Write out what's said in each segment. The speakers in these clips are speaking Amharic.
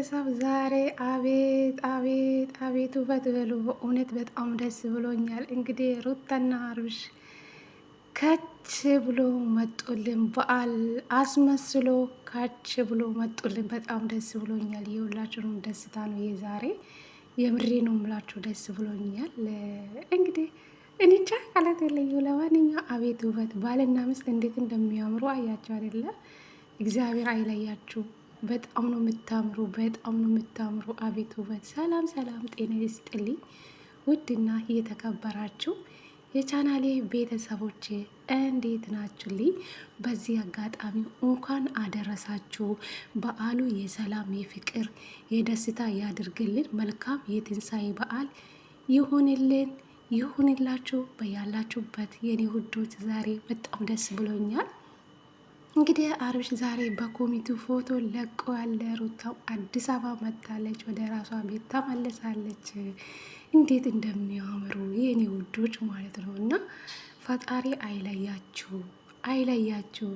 ቤተሰብ ዛሬ አቤት አቤት አቤት ውበት በሉ። በእውነት በጣም ደስ ብሎኛል። እንግዲህ ሩታና አብርሽ ከች ብሎ መጡልን፣ በዓል አስመስሎ ከች ብሎ መጡልን። በጣም ደስ ብሎኛል። የሁላችሁንም ደስታ ነው የዛሬ። የምሬ ነው የምላችሁ፣ ደስ ብሎኛል። እንግዲህ እንጃ ቃላት የለኝም። ለማንኛውም አቤት ውበት፣ ባልና ሚስት እንዴት እንደሚያምሩ አያቸው አይደለ? እግዚአብሔር አይለያችሁ። በጣም ነው የምታምሩ፣ በጣም ነው የምታምሩ። አቤት ውበት። ሰላም ሰላም፣ ጤና ይስጥልኝ ውድና የተከበራችሁ የቻናሌ ቤተሰቦች እንዴት ናችሁልኝ? በዚህ አጋጣሚ እንኳን አደረሳችሁ። በዓሉ የሰላም የፍቅር የደስታ ያድርግልን። መልካም የትንሣኤ በዓል ይሁንልን ይሁንላችሁ በያላችሁበት የኔ ውዶች። ዛሬ በጣም ደስ ብሎኛል። እንግዲህ አብርሽ ዛሬ በኮሚቴ ፎቶ ለቆ ያለ፣ ሩታው አዲስ አበባ መጣለች፣ ወደ ራሷ ቤት ተመልሳለች። እንዴት እንደሚያምሩ የኔ ውዶች ማለት ነው። እና ፈጣሪ አይለያችሁ አይለያችሁ።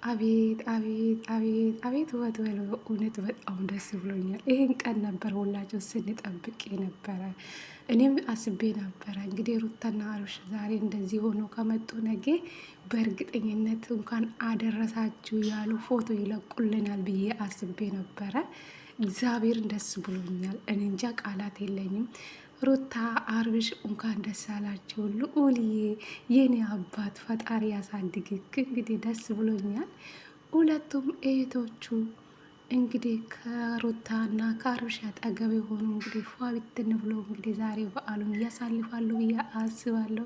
አቤት አቤት አቤት አቤት ውበት በለው። እውነት በጣም ደስ ብሎኛል። ይህን ቀን ነበር ሁላችሁ ስንጠብቅ ነበረ። እኔም አስቤ ነበረ እንግዲህ ሩታና አብርሽ ዛሬ እንደዚህ ሆኖ ከመጡ ነገ በእርግጠኝነት እንኳን አደረሳችሁ ያሉ ፎቶ ይለቁልናል ብዬ አስቤ ነበረ። እግዚአብሔርን ደስ ብሎኛል። እኔ እንጃ ቃላት የለኝም። ሩታ አብርሽ እንኳን ደስ አላቸው። ልዑልዬ የኔ አባት ፈጣሪ ያሳድግክ። እንግዲህ ደስ ብሎኛል። ሁለቱም እህቶቹ እንግዲህ ከሩታ እና ከአብርሽ አጠገብ የሆኑ እንግዲህ ፏ ብትን ብሎ እንግዲህ ዛሬ በዓሉን እያሳልፋሉ ብዬ አስባለሁ።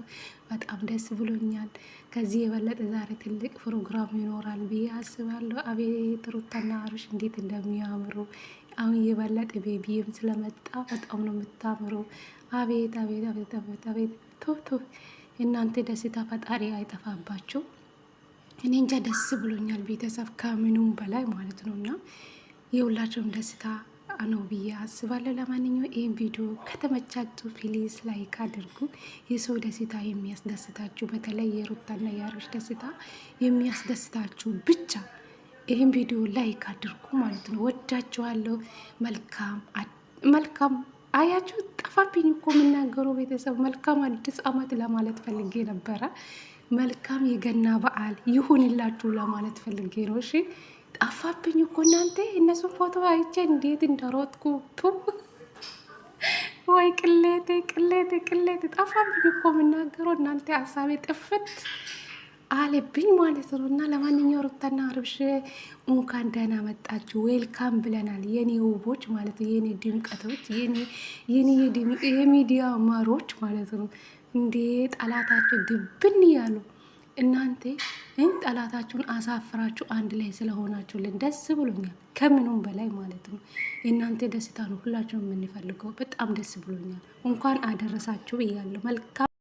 በጣም ደስ ብሎኛል። ከዚህ የበለጠ ዛሬ ትልቅ ፕሮግራም ይኖራል ብዬ አስባለሁ። አቤት ሩታና አብርሽ እንዴት እንደሚያምሩ አሁን የበለጠ ቤቢም ስለመጣ በጣም ነው የምታምሩ። አቤት አቤት አቤት አቤት አቤት ቶቶ እናንተ ደስታ ፈጣሪ አይጠፋባችሁ። እኔ እንጃ ደስ ብሎኛል ቤተሰብ ከምኑም በላይ ማለት ነው። እና የሁላችሁም ደስታ ነው ብዬ አስባለሁ። ለማንኛውም ይህን ቪዲዮ ከተመቻችሁ ፕሊዝ ላይክ አድርጉ። የሰው ደስታ የሚያስደስታችሁ በተለይ የሩታና የአብርሽ ደስታ የሚያስደስታችሁ ብቻ ይህን ቪዲዮ ላይክ አድርጉ ማለት ነው። ወዳችኋለሁ። መልካም መልካም አያችሁ፣ ጠፋብኝ እኮ የምናገረው ቤተሰብ። መልካም አዲስ ዓመት ለማለት ፈልጌ ነበረ። መልካም የገና በዓል ይሁንላችሁ ለማለት ፈልጌ ነው። እሺ ጠፋብኝ እኮ እናንተ። እነሱን ፎቶ አይቼ እንዴት እንደሮጥኩ ወይ ቅሌቴ ቅሌቴ ቅሌቴ። ጠፋብኝ እኮ የምናገረው እናንተ ሀሳቤ ጥፍት አለብኝ ማለት ነው። እና ለማንኛውም ሩታና አብርሽ እንኳን ደህና መጣችሁ፣ ዌልካም ብለናል። የኔ ውቦች ማለት ነው፣ የኔ ድምቀቶች፣ የኔ የሚዲያ ማሮች ማለት ነው። እንዴ ጠላታችሁ ድብን ያሉ እናንተ ጠላታችሁን አሳፍራችሁ አንድ ላይ ስለሆናችሁልን ደስ ብሎኛል፣ ከምኑም በላይ ማለት ነው። የእናንተ ደስታ ነው ሁላችሁም የምንፈልገው። በጣም ደስ ብሎኛል። እንኳን አደረሳችሁ ብያለሁ። መልካም